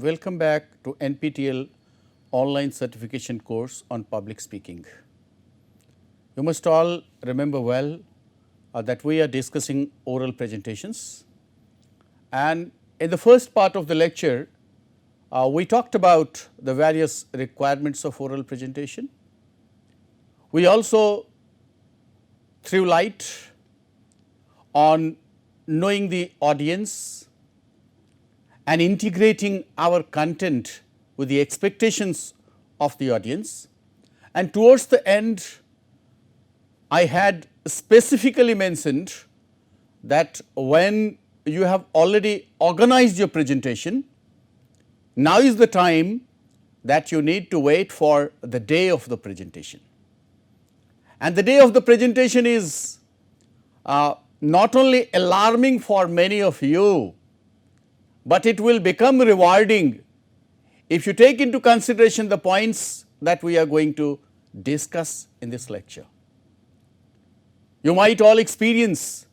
welcome back to NPTEL online certification course on public speaking. You must all remember well that we are discussing oral presentations, and in the first part of the lecture we talked about the various requirements of oral presentation. We also threw light on knowing the audience and integrating our content with the expectations of the audience, and towards the end I had specifically mentioned that when you have already organized your presentation, now is the time that you need to wait for the day of the presentation. And the day of the presentation is not only alarming for many of you, but it will become rewarding if you take into consideration the points that we are going to discuss in this lecture. You might all experience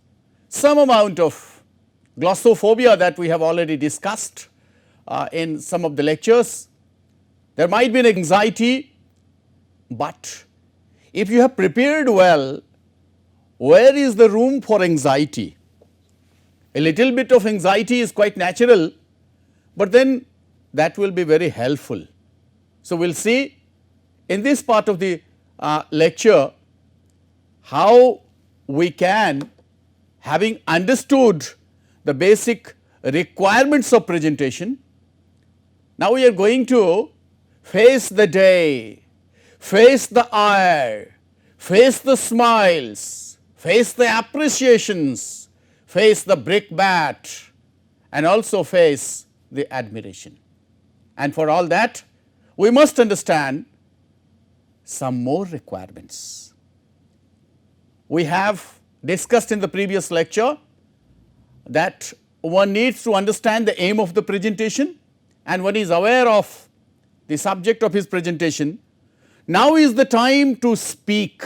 some amount of glossophobia that we have already discussed in some of the lectures. There might be an anxiety, but if you have prepared well, where is the room for anxiety? A little bit of anxiety is quite natural, but then that will be very helpful. So, we will see in this part of the lecture how we can, having understood the basic requirements of presentation, now we are going to face the day, face the hour, face the smiles, face the appreciations, face the brickbat, and also face the admiration. And for all that, we must understand some more requirements. We have discussed in the previous lecture that one needs to understand the aim of the presentation, and one is aware of the subject of his presentation. Now is the time to speak.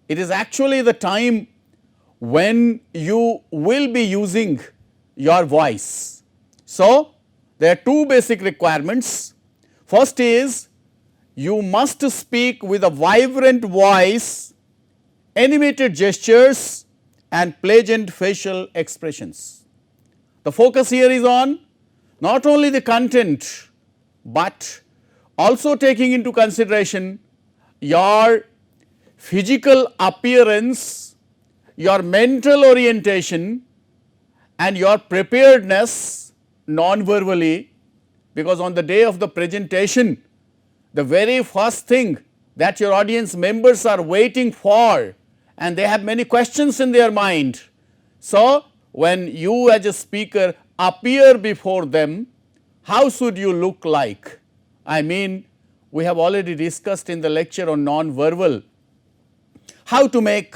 It is actually the time when you will be using your voice. So, there are two basic requirements. First is you must speak with a vibrant voice, animated gestures, and pleasant facial expressions. The focus here is on not only the content, but also taking into consideration your physical appearance, your mental orientation, and your preparedness non-verbally, because on the day of the presentation, the very first thing that your audience members are waiting for, and they have many questions in their mind. So, when you as a speaker appear before them, how should you look like? I mean, we have already discussed in the lecture on non-verbal how to make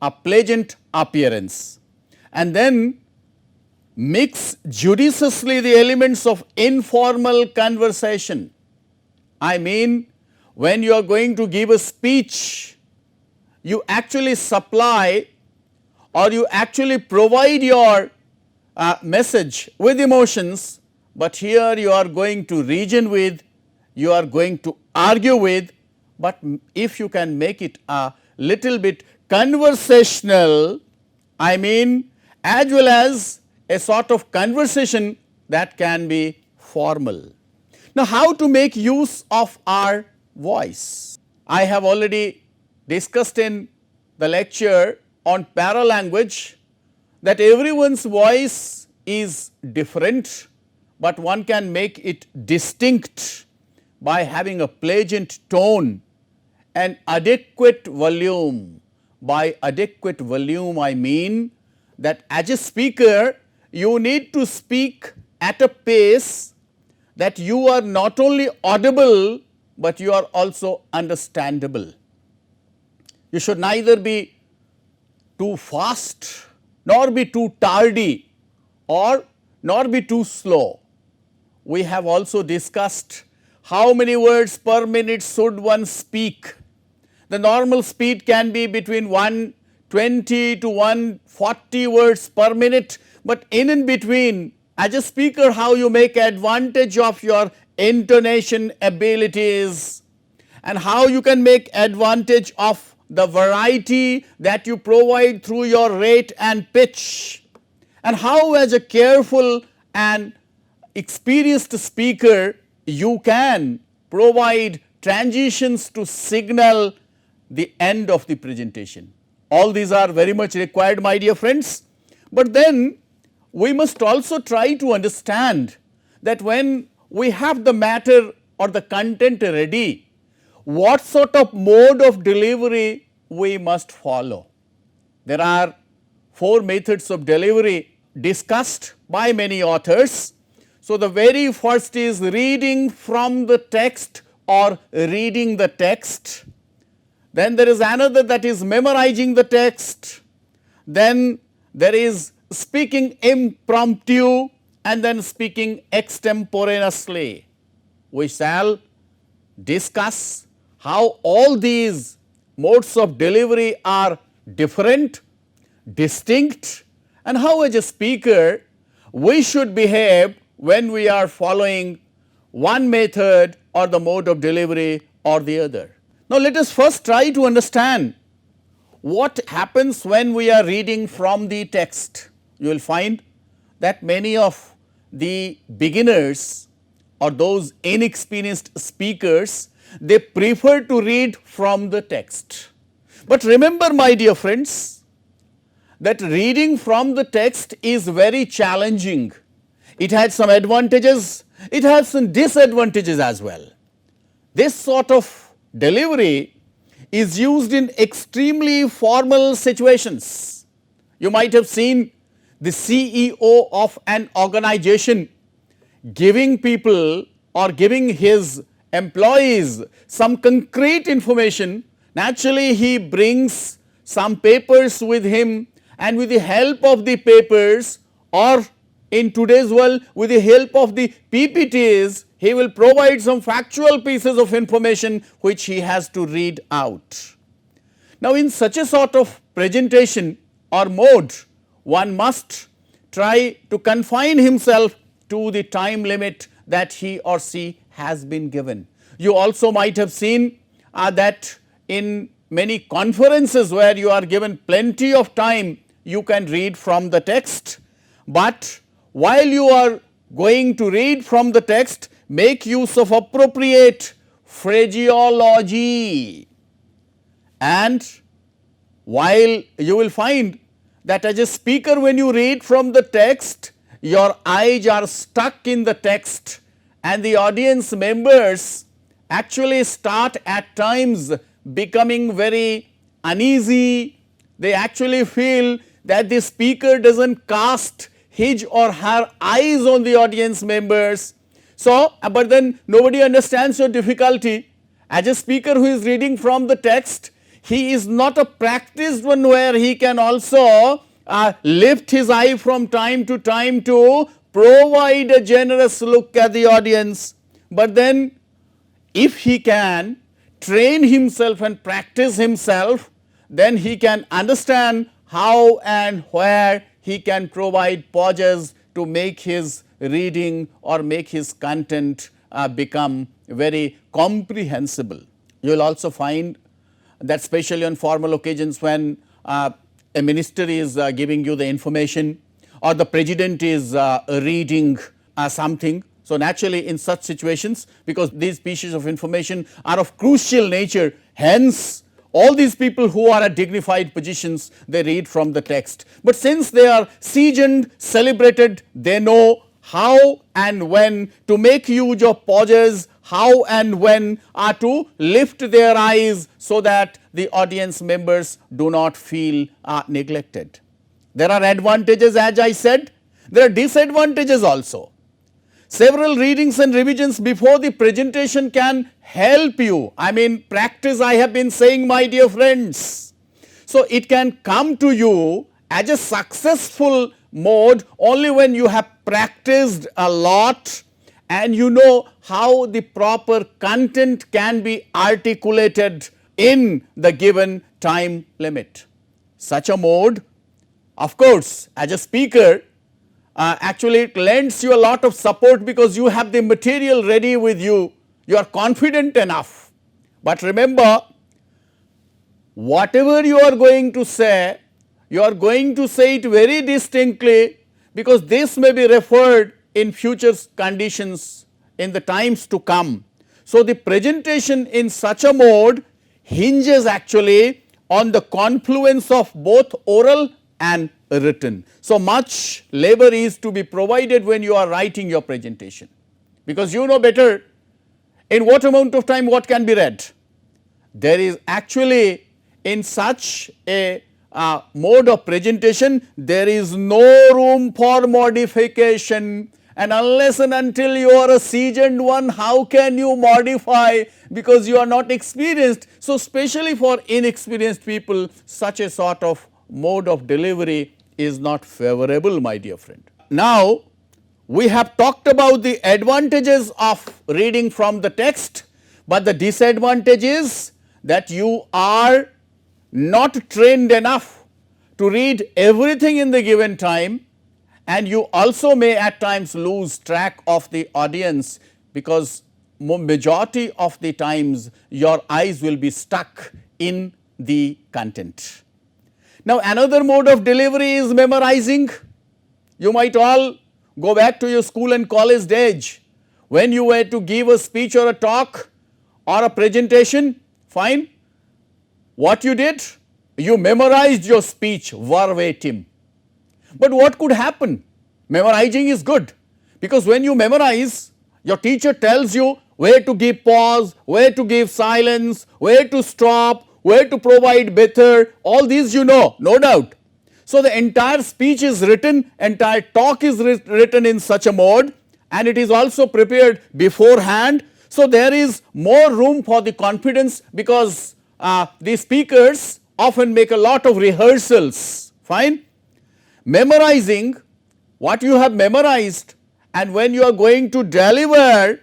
a pleasant appearance, and then mix judiciously the elements of informal conversation. I mean, when you are going to give a speech, you actually supply or you actually provide your message with emotions, but here you are going to reason with, you are going to argue with, but if you can make it a little bit conversational, I mean, as well as a sort of conversation that can be formal. Now, how to make use of our voice? I have already discussed in the lecture on paralanguage that everyone's voice is different, but one can make it distinct by having a pleasant tone and adequate volume. By adequate volume, I mean that as a speaker, you need to speak at a pace that you are not only audible, but you are also understandable. You should neither be too fast, nor be too tardy, or nor be too slow. We have also discussed how many words per minute should one speak. The normal speed can be between 120 to 140 words per minute, but in between as a speaker, how you make advantage of your intonation abilities and how you can make advantage of the variety that you provide through your rate and pitch, and how as a careful and experienced speaker you can provide transitions to signal the end of the presentation. All these are very much required, my dear friends, but then we must also try to understand that when we have the matter or the content ready, what sort of mode of delivery we must follow. There are 4 methods of delivery discussed by many authors. So, the very first is reading from the text or reading the text. Then there is another, that is memorizing the text. Then there is speaking impromptu, and then speaking extemporaneously. We shall discuss how all these modes of delivery are different, distinct, and how as a speaker we should behave when we are following one method or the mode of delivery or the other. Now, let us first try to understand what happens when we are reading from the text. You will find that many of the beginners or those inexperienced speakers, they prefer to read from the text. But remember, my dear friends, that reading from the text is very challenging. It has some advantages, it has some disadvantages as well. This sort of delivery is used in extremely formal situations. You might have seen the CEO of an organization giving people or giving his employees some concrete information. Naturally, he brings some papers with him, and with the help of the papers, or in today's world with the help of the PPTs, he will provide some factual pieces of information which he has to read out. Now, in such a sort of presentation or mode, one must try to confine himself to the time limit that he or she has been given. You also might have seen that in many conferences where you are given plenty of time, you can read from the text, but while you are going to read from the text, make use of appropriate phraseology. And while you will find that as a speaker, when you read from the text, your eyes are stuck in the text, and the audience members actually start at times becoming very uneasy. They actually feel that the speaker does not cast his or her eyes on the audience members. So, but then nobody understands your difficulty. As a speaker who is reading from the text, he is not a practiced one where he can also lift his eye from time to time to provide a generous look at the audience. But then if he can train himself and practice himself, then he can understand how and where he can provide pauses to make his reading or make his content become very comprehensible. You will also find that especially on formal occasions when a minister is giving you the information or the president is reading something. So, naturally in such situations, because these pieces of information are of crucial nature, hence all these people who are at dignified positions, they read from the text. But since they are seasoned, celebrated, they know how and when to make use of pauses, how and when to lift their eyes so that the audience members do not feel neglected. There are advantages, as I said, there are disadvantages also. Several readings and revisions before the presentation can help you. I mean, practice, I have been saying, my dear friends. So, it can come to you as a successful mode only when you have practiced a lot and you know how the proper content can be articulated in the given time limit. Such a mode, of course, as a speaker, actually it lends you a lot of support because you have the material ready with you, you are confident enough. But remember, whatever you are going to say, you are going to say it very distinctly, because this may be referred in future conditions in the times to come. So, the presentation in such a mode hinges actually on the confluence of both oral and written. So, much labor is to be provided when you are writing your presentation, because you know better in what amount of time what can be read. There is actually in such a mode of presentation, there is no room for modification, and unless and until you are a seasoned one, how can you modify, because you are not experienced. So, especially for inexperienced people, such a sort of mode of delivery is not favorable, my dear friend. Now, we have talked about the advantages of reading from the text, but the disadvantage is that you are not trained enough to read everything in the given time, and you also may at times lose track of the audience, because majority of the times your eyes will be stuck in the content. Now, another mode of delivery is memorizing. You might all go back to your school and college days when you were to give a speech or a talk or a presentation. Fine. What you did? You memorized your speech verbatim. But what could happen? Memorizing is good, because when you memorize, your teacher tells you where to give pause, where to give silence, where to stop, where to provide better, all these you know, no doubt. So, the entire speech is written, entire talk is written in such a mode, and it is also prepared beforehand. So, there is more room for the confidence, because the speakers often make a lot of rehearsals. Fine. Memorizing what you have memorized, and when you are going to deliver,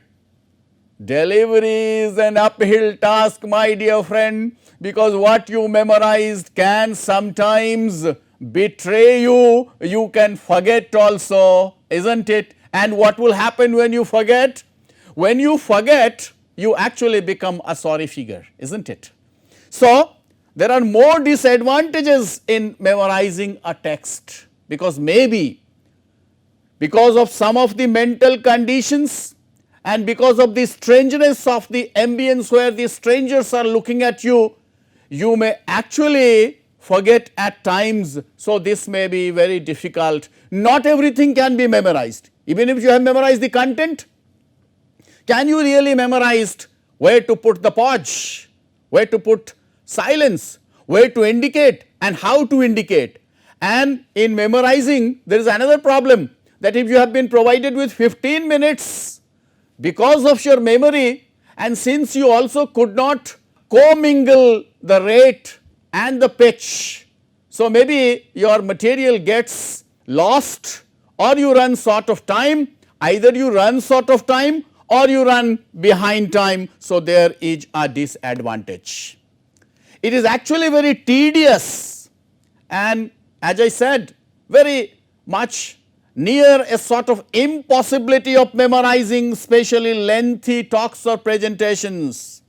delivery is an uphill task, my dear friend, because what you memorized can sometimes betray you, you can forget also, isn't it? And what will happen when you forget? When you forget, you actually become a sorry figure, isn't it? So, there are more disadvantages in memorizing a text, because maybe because of some of the mental conditions and because of the strangeness of the ambience where the strangers are looking at you, you may actually forget at times. So, this may be very difficult. Not everything can be memorized. Even if you have memorized the content, can you really memorize where to put the pause, where to put silence, where to indicate and how to indicate? And in memorizing, there is another problem, that if you have been provided with 15 minutes because of your memory, and since you also could not commingle the rate and the pitch, so maybe your material gets lost, or you run short of time, either you run short of time or you run behind time. So, there is a disadvantage. It is actually very tedious, and as I said, very much near a sort of impossibility of memorizing, especially lengthy talks or presentations.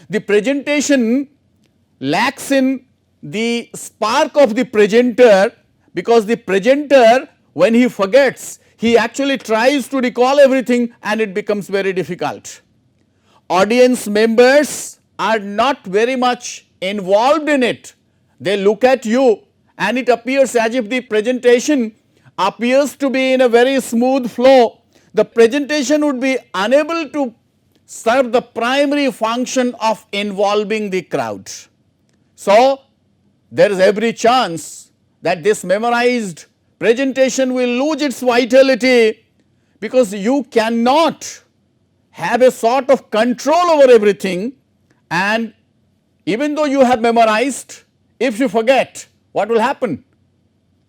The presentation lacks in the spark of the presenter, because the presenter, when he forgets, he actually tries to recall everything, and it becomes very difficult. Audience members are not very much involved in it. They look at you, and it appears as if the presentation appears to be in a very smooth flow. The presentation would be unable to serve the primary function of involving the crowd. So, there is every chance that this memorized presentation will lose its vitality, because you cannot have a sort of control over everything, and even though you have memorized, if you forget, what will happen?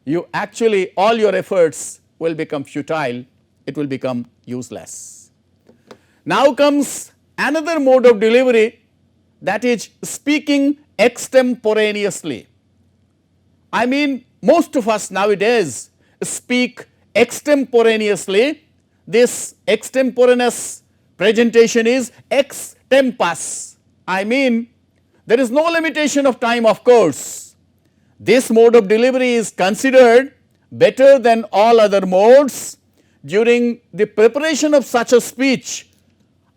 You actually, all your efforts will become futile, it will become useless. Now comes another mode of delivery, that is speaking extemporaneously. I mean, most of us nowadays speak extemporaneously. This extemporaneous presentation is ex tempus. I mean, there is no limitation of time, of course. This mode of delivery is considered better than all other modes. During the preparation of such a speech,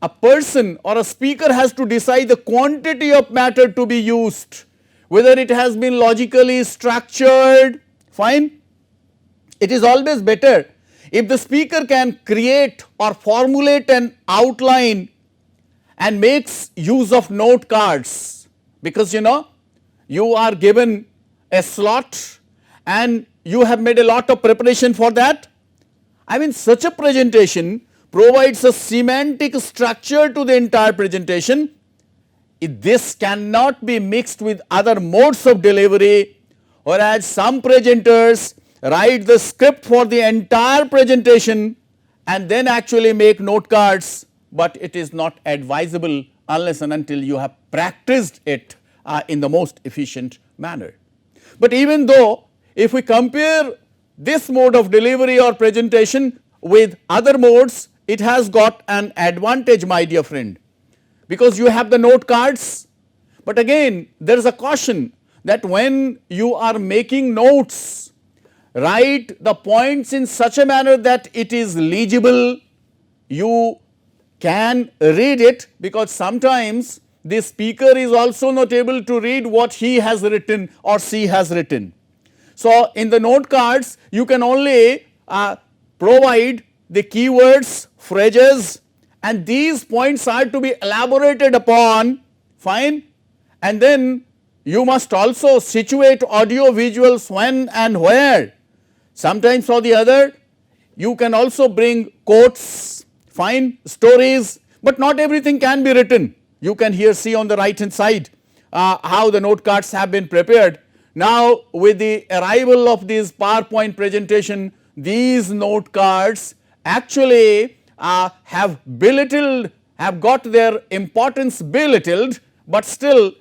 a person or a speaker has to decide the quantity of matter to be used, whether it has been logically structured, fine. It is always better if the speaker can create or formulate an outline and makes use of note cards, because you are given a slot and you have made a lot of preparation for that. I mean, such a presentation provides a semantic structure to the entire presentation. This cannot be mixed with other modes of delivery, whereas some presenters write the script for the entire presentation and then actually make note cards, but it is not advisable unless and until you have practiced it in the most efficient manner. But even though if we compare this mode of delivery or presentation with other modes, it has got an advantage, my dear friend, because you have the note cards. But again, there is a caution that when you are making notes, write the points in such a manner that it is legible, you can read it, because sometimes the speaker is also not able to read what he has written or she has written. So, in the note cards you can only provide the keywords, phrases, and these points are to be elaborated upon, fine, and then you must also situate audio visuals when and where. Sometimes for the other you can also bring quotes, fine, stories, but not everything can be written. You can here see on the right hand side how the note cards have been prepared. Now, with the arrival of this PowerPoint presentation, these note cards actually have got their importance belittled, but still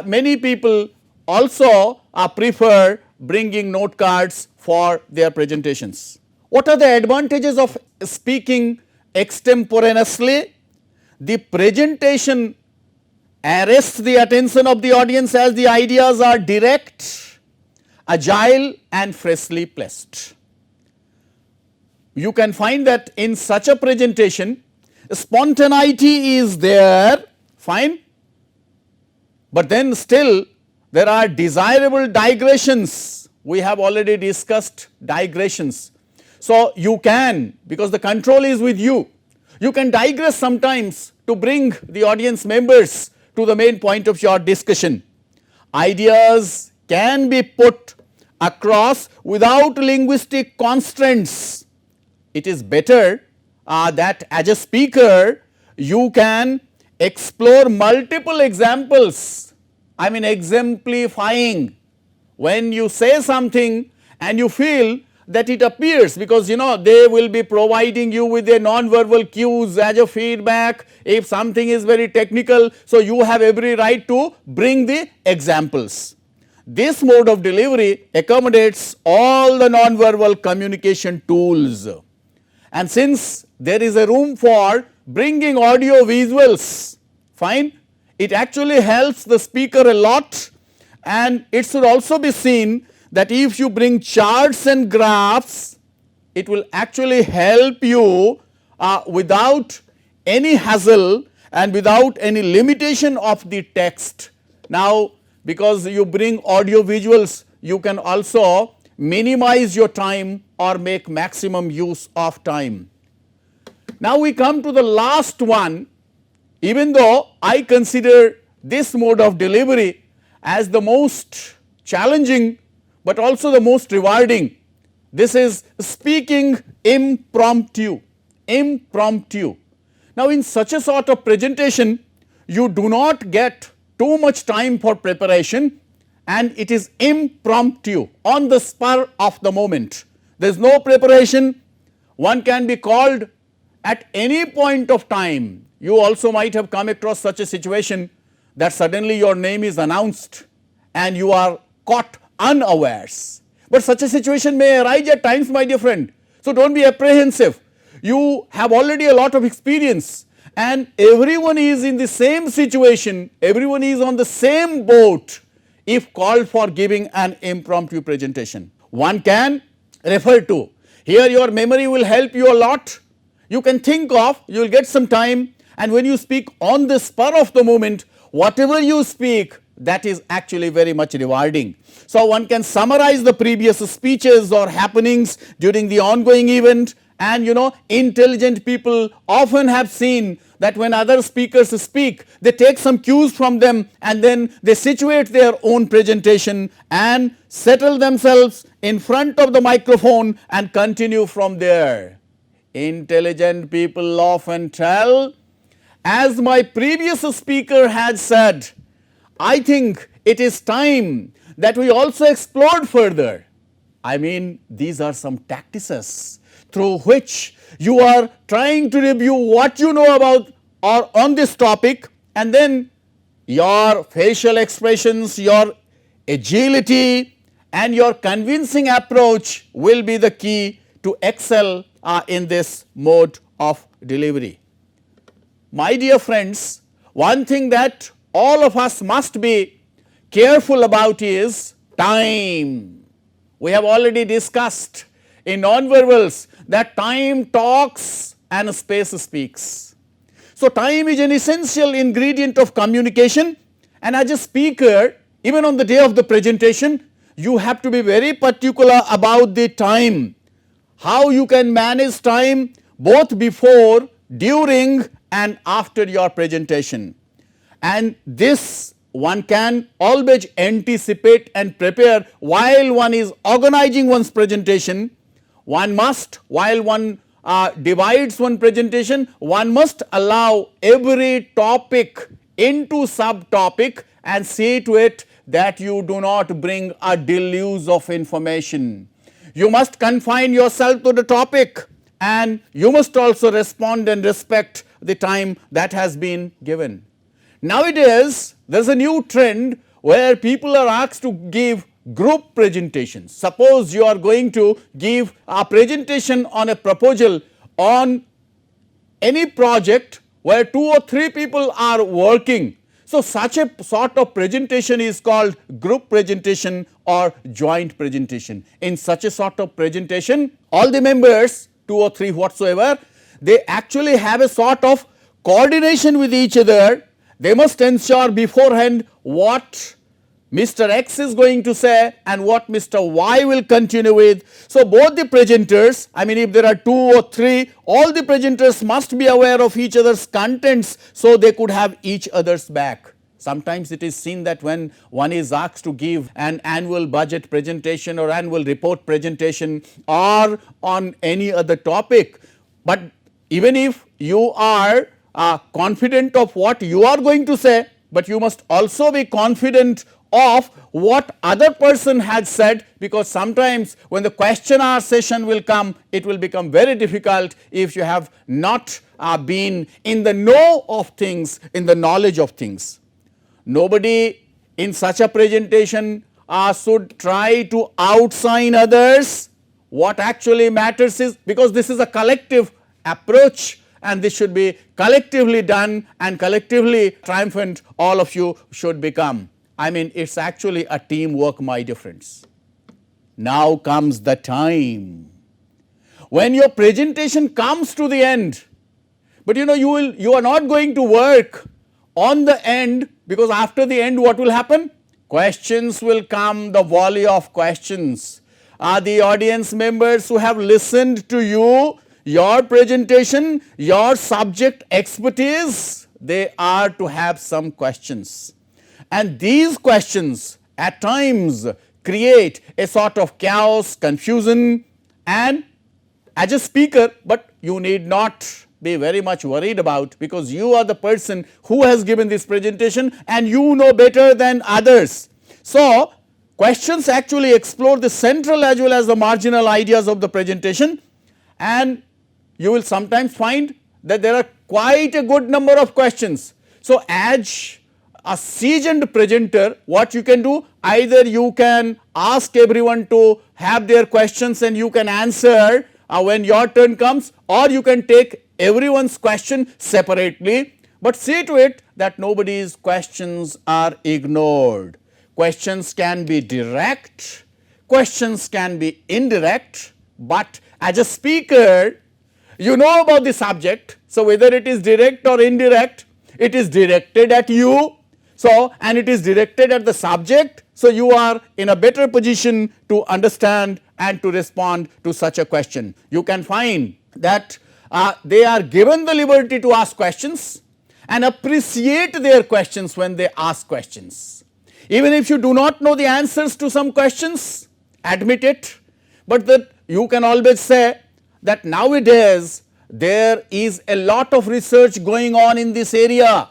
many people also prefer bringing note cards for their presentations. What are the advantages of speaking extemporaneously? The presentation arrests the attention of the audience as the ideas are direct, agile and freshly placed. You can find that in such a presentation spontaneity is there, fine, but then still there are desirable digressions. We have already discussed digressions. So, you can, because the control is with you, you can digress sometimes to bring the audience members to the main point of your discussion. Ideas can be put across without linguistic constraints. It is better that as a speaker you can explore multiple examples, I mean exemplifying. When you say something and you feel that it appears, because they will be providing you with a non-verbal cues as a feedback if something is very technical. So, you have every right to bring the examples. This mode of delivery accommodates all the non-verbal communication tools, and since there is a room for bringing audio visuals, fine, it actually helps the speaker a lot. And it should also be seen that if you bring charts and graphs, it will actually help you without any hassle and without any limitation of the text. Now, because you bring audio visuals, you can also minimize your time or make maximum use of time. Now, we come to the last one. Even though I consider this mode of delivery as the most challenging but also the most rewarding, this is speaking impromptu. Impromptu. Now, in such a sort of presentation, you do not get too much time for preparation, and it is impromptu, on the spur of the moment. There is no preparation. One can be called at any point of time. You also might have come across such a situation that suddenly your name is announced and you are caught unawares. But such a situation may arise at times, my dear friend. So, do not be apprehensive. You have already a lot of experience and everyone is in the same situation, everyone is on the same boat if called for giving an impromptu presentation. One can refer to. Here your memory will help you a lot. You can think of, you will get some time, and when you speak on the spur of the moment, whatever you speak, that is actually very much rewarding. So, one can summarize the previous speeches or happenings during the ongoing event, and intelligent people often have seen that when other speakers speak, they take some cues from them and then they situate their own presentation and settle themselves in front of the microphone and continue from there. Intelligent people often tell, as my previous speaker had said, I think it is time that we also explored further. I mean, these are some tactics through which you are trying to review what you know about or on this topic, and then your facial expressions, your agility and your convincing approach will be the key to excel in this mode of delivery. My dear friends, one thing that all of us must be careful about is time. We have already discussed in nonverbals that time talks and space speaks. So, time is an essential ingredient of communication, and as a speaker, even on the day of the presentation, you have to be very particular about the time, how you can manage time both before, during and after your presentation. And this one can always anticipate and prepare while one is organizing one's presentation. One must, while one divides one presentation, one must allow every topic into subtopic and see to it that you do not bring a deluge of information. You must confine yourself to the topic and you must also respond and respect the time that has been given. Nowadays, there is a new trend where people are asked to give group presentations. Suppose you are going to give a presentation on a proposal on any project where 2 or 3 people are working. So, such a sort of presentation is called group presentation or joint presentation. In such a sort of presentation, all the members, 2 or 3 whatsoever, they actually have a sort of coordination with each other. They must ensure beforehand what Mr. X is going to say and what Mr. Y will continue with. So, both the presenters, I mean if there are 2 or 3, all the presenters must be aware of each other's contents, so they could have each other's back. Sometimes it is seen that when one is asked to give an annual budget presentation or annual report presentation or on any other topic, but even if you are confident of what you are going to say, but you must also be confident of what other person had said, because sometimes when the question hour session will come, it will become very difficult if you have not been in the know of things, in the knowledge of things. Nobody in such a presentation should try to outshine others. What actually matters is, because this is a collective approach and this should be collectively done and collectively triumphant, all of you should become. I mean, it is actually a teamwork, my dear friends. Now comes the time when your presentation comes to the end, but you are not going to work on the end, because after the end what will happen? Questions will come, the volley of questions. The audience members who have listened to you, your presentation, your subject expertise, they are to have some questions. And these questions at times create a sort of chaos, confusion, and as a speaker, but you need not be very much worried about, because you are the person who has given this presentation and you know better than others. So, questions actually explore the central as well as the marginal ideas of the presentation, and you will sometimes find that there are quite a good number of questions. So, as a seasoned presenter, what you can do, either you can ask everyone to have their questions and you can answer when your turn comes, or you can take everyone's question separately, but see to it that nobody's questions are ignored. Questions can be direct, questions can be indirect, but as a speaker, you know about the subject. So, whether it is direct or indirect, it is directed at you. So, and it is directed at the subject. So, you are in a better position to understand and to respond to such a question. You can find that they are given the liberty to ask questions and appreciate their questions when they ask questions. Even if you do not know the answers to some questions, admit it, but that you can always say that nowadays there is a lot of research going on in this area,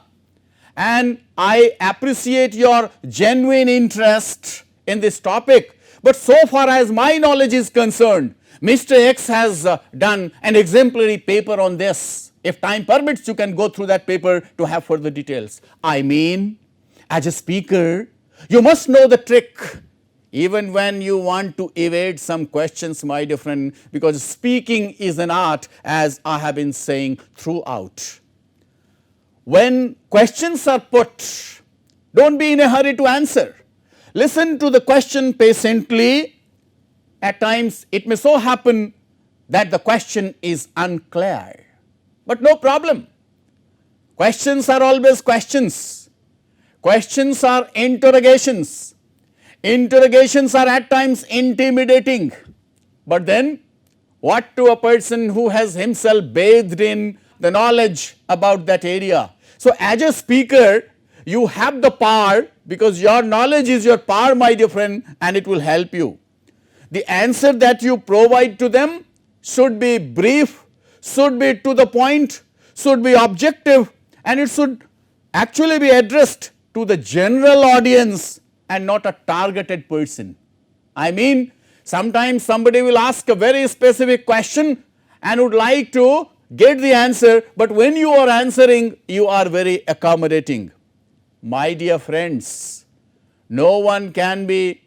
and I appreciate your genuine interest in this topic, but so far as my knowledge is concerned, Mr. X has done an exemplary paper on this. If time permits, you can go through that paper to have further details. I mean, as a speaker, you must know the trick even when you want to evade some questions, my dear friend, because speaking is an art, as I have been saying throughout. When questions are put, don't be in a hurry to answer. Listen to the question patiently. At times it may so happen that the question is unclear, but no problem. Questions are always questions. Questions are interrogations. Interrogations are at times intimidating, but then what to a person who has himself bathed in the knowledge about that area. So, as a speaker, you have the power, because your knowledge is your power, my dear friend, and it will help you. The answer that you provide to them should be brief, should be to the point, should be objective, and it should actually be addressed to the general audience and not a targeted person. I mean, sometimes somebody will ask a very specific question and would like to get the answer, but when you are answering, you are very accommodating. My dear friends, no one can be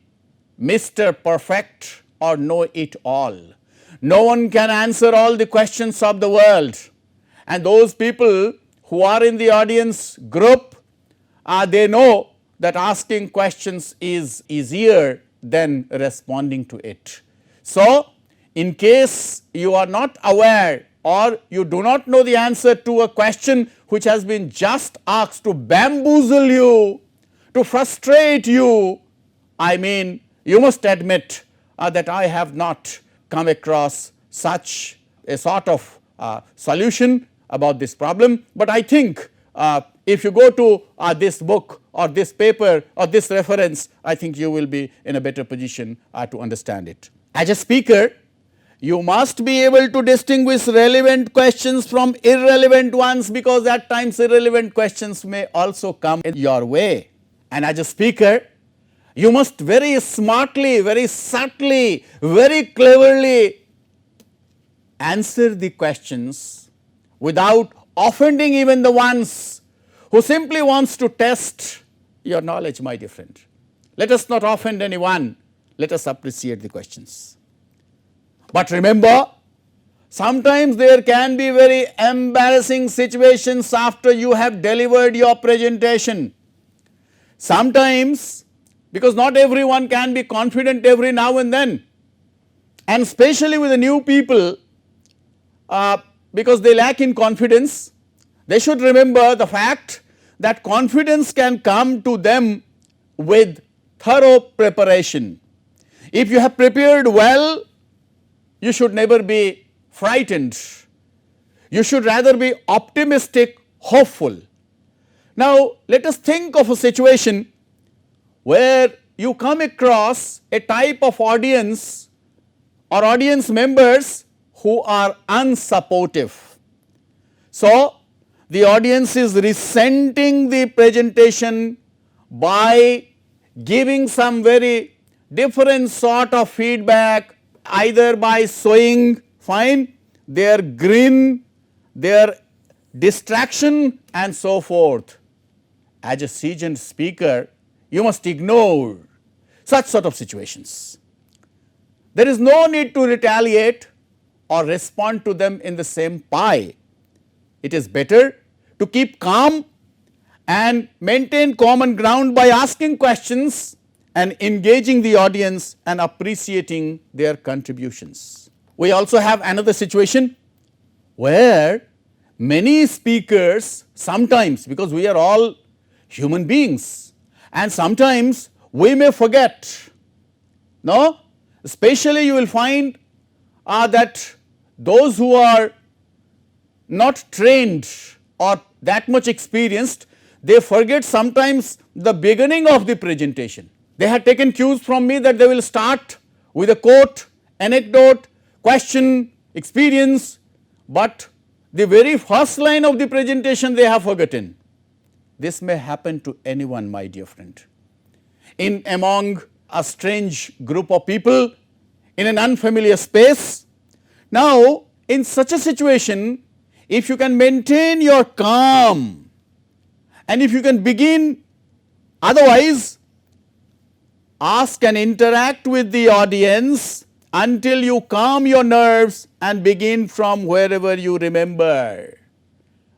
Mr. Perfect or know it all. No one can answer all the questions of the world, and those people who are in the audience group, they know that asking questions is easier than responding to it. So, in case you are not aware or you do not know the answer to a question which has been just asked to bamboozle you, to frustrate you, I mean, you must admit that I have not come across such a sort of solution about this problem, but I think if you go to this book or this paper or this reference, I think you will be in a better position to understand it. As a speaker, you must be able to distinguish relevant questions from irrelevant ones, because at times irrelevant questions may also come in your way. And as a speaker, you must very smartly, very subtly, very cleverly answer the questions without offending even the ones who simply wants to test your knowledge, my dear friend. Let us not offend anyone, let us appreciate the questions. But remember, sometimes there can be very embarrassing situations after you have delivered your presentation. Sometimes, because not everyone can be confident every now and then, and especially with the new people, because they lack in confidence, they should remember the fact that confidence can come to them with thorough preparation. If you have prepared well, you should never be frightened. You should rather be optimistic, hopeful. Now, let us think of a situation where you come across a type of audience or audience members who are unsupportive. So, the audience is resenting the presentation by giving some very different sort of feedback, either by showing their grin, their distraction and so forth. As a seasoned speaker, you must ignore such sort of situations. There is no need to retaliate or respond to them in the same pie. It is better to keep calm and maintain common ground by asking questions and engaging the audience and appreciating their contributions. We also have another situation where many speakers sometimes, because we are all human beings and sometimes we may forget, no? Especially you will find that those who are not trained or that much experienced, they forget sometimes the beginning of the presentation. They had taken cues from me that they will start with a quote, anecdote, question, experience, but the very first line of the presentation they have forgotten. This may happen to anyone, my dear friend. In among a strange group of people, in an unfamiliar space. Now, in such a situation, if you can maintain your calm and if you can begin, otherwise ask and interact with the audience until you calm your nerves and begin from wherever you remember.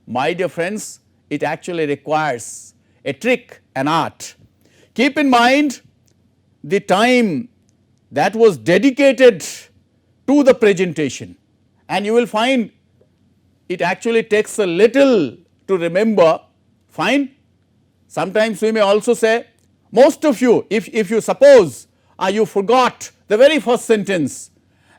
My dear friends, it actually requires a trick, an art. Keep in mind the time that was dedicated to the presentation, and you will find it actually takes a little to remember, fine. Sometimes we may also say, most of you, if you suppose you forgot the very first sentence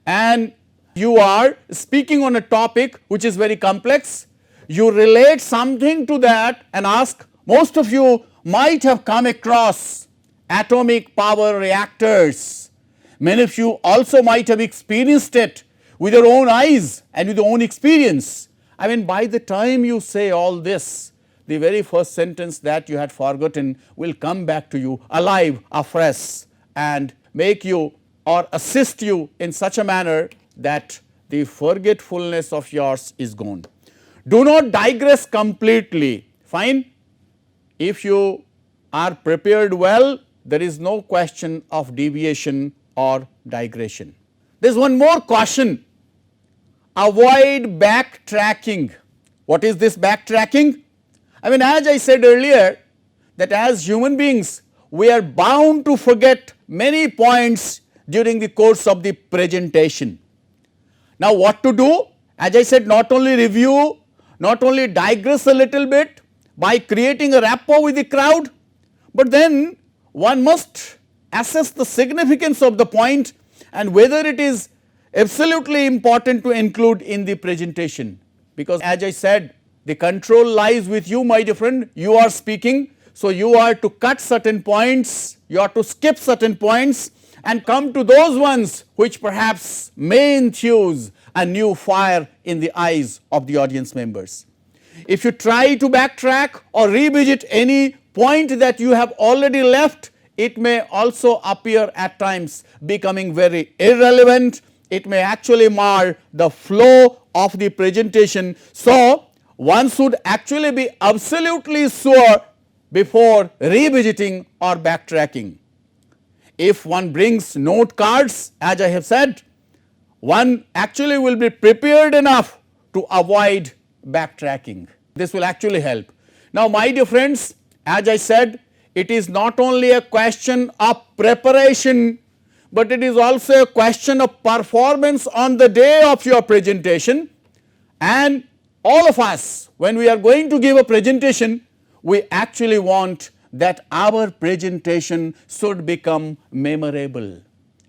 and you are speaking on a topic which is very complex, you relate something to that and ask, most of you might have come across atomic power reactors. Many of you also might have experienced it with your own eyes and with your own experience. I mean, by the time you say all this, the very first sentence that you had forgotten will come back to you alive, afresh, and make you or assist you in such a manner that the forgetfulness of yours is gone. Do not digress completely, fine. If you are prepared well, there is no question of deviation or digression. There is one more caution: avoid backtracking. What is this backtracking? I mean, as I said earlier, that as human beings we are bound to forget many points during the course of the presentation. Now, what to do? As I said, not only review, not only digress a little bit by creating a rapport with the crowd, but then one must assess the significance of the point and whether it is absolutely important to include in the presentation. Because as I said, the control lies with you, my dear friend. You are speaking, so you are to cut certain points, you are to skip certain points and come to those ones which perhaps may infuse a new fire in the eyes of the audience members. If you try to backtrack or revisit any point that you have already left, it may also appear at times becoming very irrelevant. It may actually mar the flow of the presentation. So, one should actually be absolutely sure before revisiting or backtracking. If one brings note cards, as I have said, one actually will be prepared enough to avoid backtracking. This will actually help. Now, my dear friends, as I said, it is not only a question of preparation, but it is also a question of performance on the day of your presentation. And all of us, when we are going to give a presentation, we actually want that our presentation should become memorable.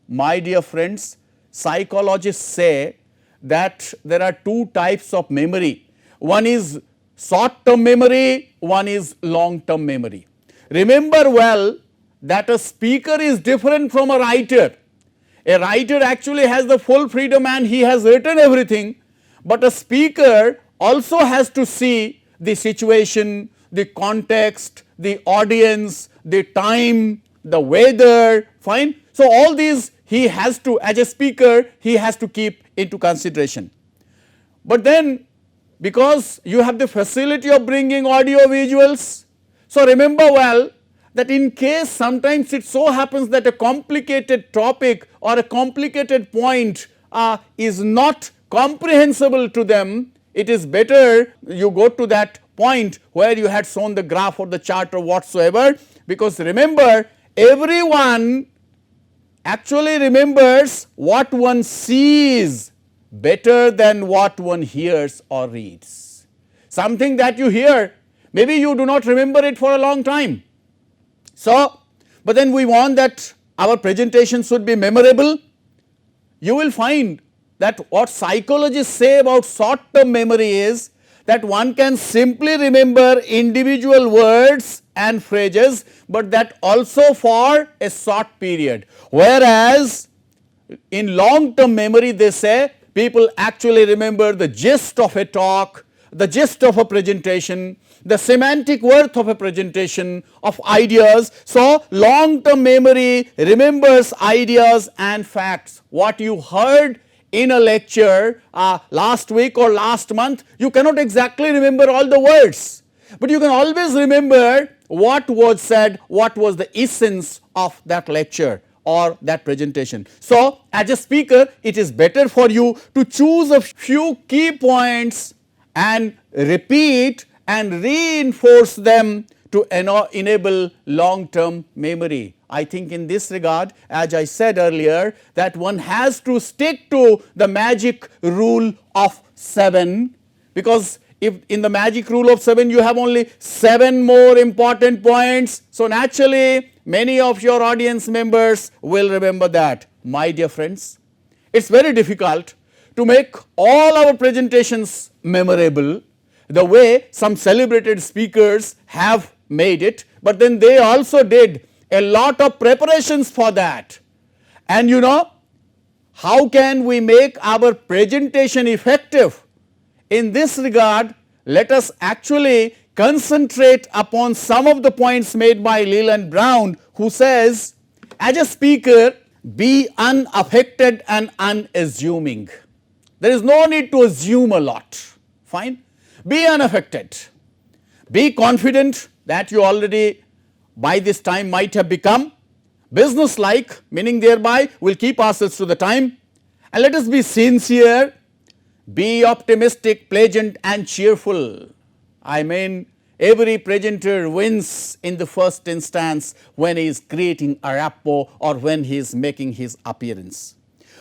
My dear friends, psychologists say that there are two types of memory. One is short term memory, one is long term memory. Remember well that a speaker is different from a writer. A writer actually has the full freedom and he has written everything, but a speaker also has to see the situation, the context, the audience, the time, the weather, fine. So, all these he has to, as a speaker, he has to keep into consideration. But then, because you have the facility of bringing audio visuals, so remember well that in case sometimes it so happens that a complicated topic or a complicated point is not comprehensible to them, it is better you go to that point where you had shown the graph or the chart or whatsoever, because remember, everyone actually remembers what one sees better than what one hears or reads. Something that you hear, maybe you do not remember it for a long time. So, but then we want that our presentation should be memorable. You will find that what psychologists say about short term memory is that one can simply remember individual words and phrases, but that also for a short period. Whereas in long term memory, they say people actually remember the gist of a talk, the gist of a presentation, the semantic worth of a presentation, of ideas. So, long term memory remembers ideas and facts. What you heard in a lecture last week or last month, you cannot exactly remember all the words, but you can always remember what was said, what was the essence of that lecture or that presentation. So, as a speaker, it is better for you to choose a few key points and repeat and reinforce them to enable long term memory. I think in this regard, as I said earlier, that one has to stick to the magic rule of 7, because if in the magic rule of 7 you have only 7 more important points. So, naturally many of your audience members will remember that. My dear friends, it is very difficult to make all our presentations memorable the way some celebrated speakers have made it, but then they also did a lot of preparations for that. And you know, how can we make our presentation effective? In this regard, let us actually concentrate upon some of the points made by Leland Brown, who says, as a speaker, be unaffected and unassuming. There is no need to assume a lot. Fine? Be unaffected. Be confident that you already by this time might have become business-like, meaning thereby we will keep ourselves to the time, and let us be sincere, be optimistic, pleasant and cheerful. I mean, every presenter wins in the first instance when he is creating a rapport or when he is making his appearance.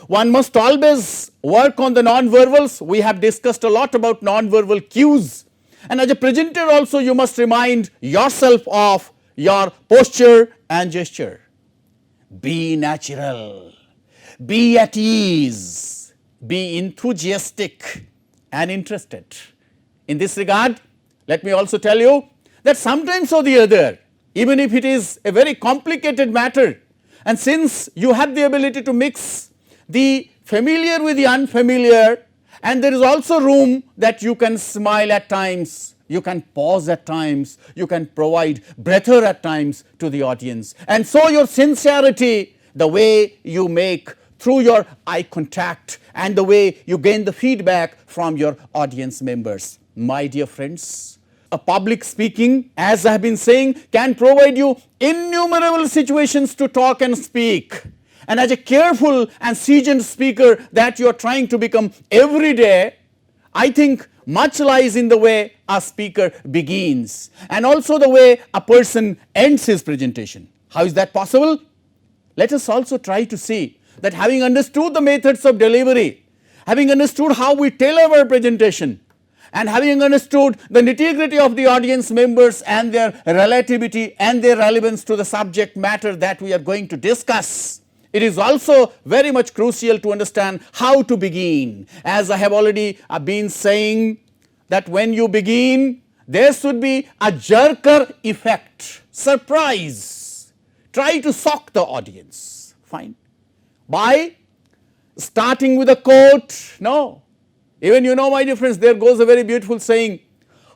One must always work on the non-verbals. We have discussed a lot about non-verbal cues, and as a presenter also you must remind yourself of your posture and gesture. Be natural, be at ease, be enthusiastic and interested. In this regard, let me also tell you that sometimes or the other, even if it is a very complicated matter, and since you have the ability to mix the familiar with the unfamiliar, and there is also room that you can smile at times, you can pause at times, you can provide breather at times to the audience. And so your sincerity, the way you make through your eye contact and the way you gain the feedback from your audience members. My dear friends, a public speaking, as I have been saying, can provide you innumerable situations to talk and speak. And as a careful and seasoned speaker that you are trying to become every day, I think much lies in the way a speaker begins and also the way a person ends his presentation. How is that possible? Let us also try to see that having understood the methods of delivery, having understood how we tailor our presentation, and having understood the nitty-gritty of the audience members and their relativity and their relevance to the subject matter that we are going to discuss, it is also very much crucial to understand how to begin. As I have already been saying, that when you begin, there should be a jerker effect, surprise. Try to shock the audience, fine. By starting with a quote, no. Even you know, my dear friends, there goes a very beautiful saying,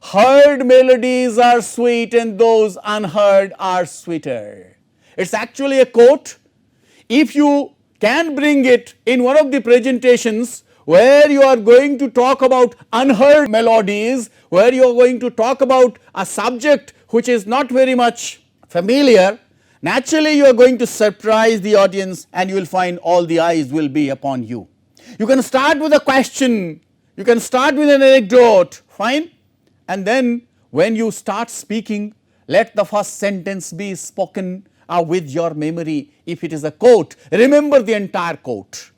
heard melodies are sweet and those unheard are sweeter. It is actually a quote. If you can bring it in one of the presentations where you are going to talk about unheard melodies, where you are going to talk about a subject which is not very much familiar, naturally you are going to surprise the audience and you will find all the eyes will be upon you. You can start with a question, you can start with an anecdote, fine, and then when you start speaking, let the first sentence be spoken with your memory. If it is a quote, remember the entire quote.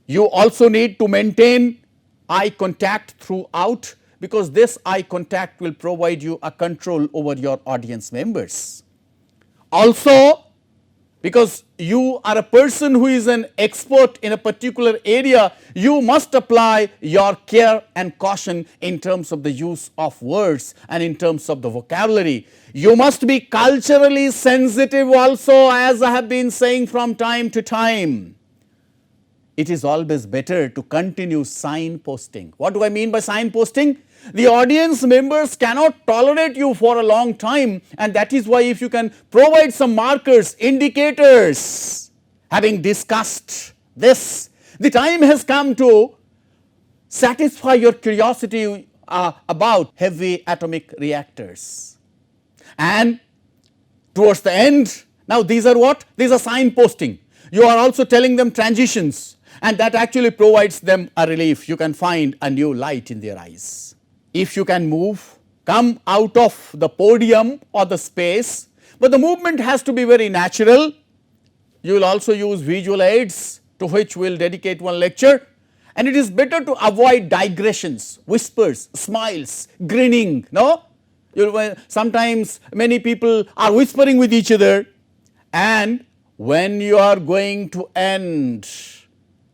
You also need to maintain eye contact throughout, because this eye contact will provide you a control over your audience members. Also, because you are a person who is an expert in a particular area, you must apply your care and caution in terms of the use of words and in terms of the vocabulary. You must be culturally sensitive also, as I have been saying from time to time. It is always better to continue signposting. What do I mean by signposting? The audience members cannot tolerate you for a long time, and that is why if you can provide some markers, indicators, having discussed this, the time has come to satisfy your curiosity about heavy atomic reactors. And towards the end, now these are what? These are signposting. You are also telling them transitions, and that actually provides them a relief. You can find a new light in their eyes. If you can move, come out of the podium or the space, but the movement has to be very natural. You will also use visual aids, to which we will dedicate one lecture, and it is better to avoid digressions, whispers, smiles, grinning. No? Sometimes many people are whispering with each other, and when you are going to end,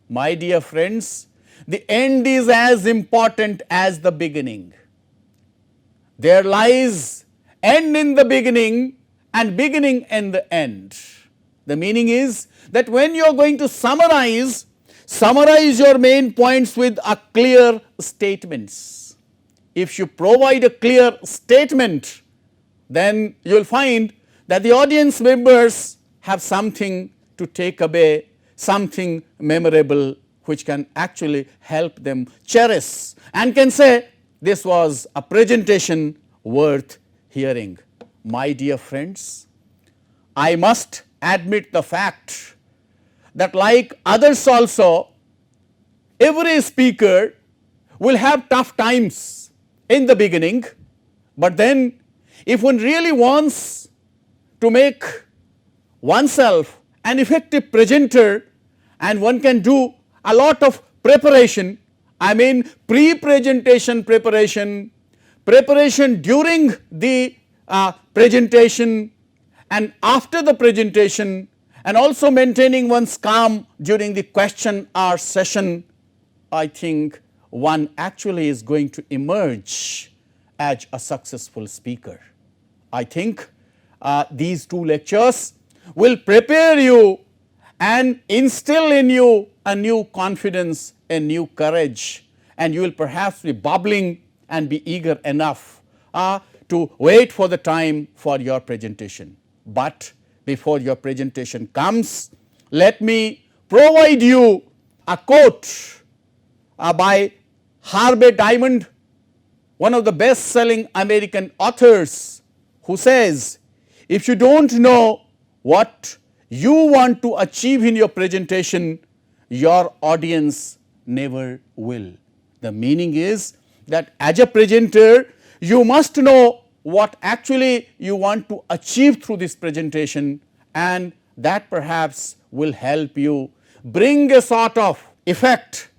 my dear friends, the end is as important as the beginning. There lies end in the beginning and beginning in the end. The meaning is that when you are going to summarize your main points with a clear statements. If you provide a clear statement, then you will find that the audience members have something to take away, something memorable, which can actually help them cherish and can say, this was a presentation worth hearing. My dear friends, I must admit the fact that like others also, every speaker will have tough times in the beginning, but then if one really wants to make oneself an effective presenter, and one can do a lot of preparation, I mean pre-presentation preparation, preparation during the presentation and after the presentation, and also maintaining one's calm during the question hour session, I think one actually is going to emerge as a successful speaker. I think these two lectures will prepare you and instill in you a new confidence, a new courage, and you will perhaps be bubbling and be eager enough to wait for the time for your presentation. But before your presentation comes, let me provide you a quote by Harvey Diamond, one of the best-selling American authors, who says, if you don't know what you want to achieve in your presentation, your audience never will. The meaning is that as a presenter, you must know what actually you want to achieve through this presentation, and that perhaps will help you bring a sort of effect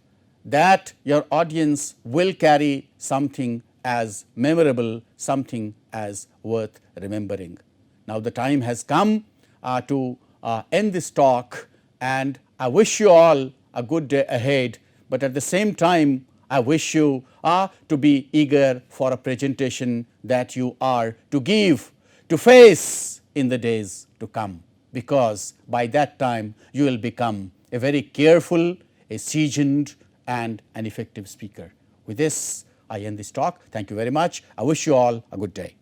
that your audience will carry something as memorable, something as worth remembering. Now the time has come to end this talk, and I wish you all a good day ahead, but at the same time I wish you to be eager for a presentation that you are to give, to face in the days to come, because by that time you will become a very careful, a seasoned and an effective speaker. With this, I end this talk. Thank you very much. I wish you all a good day.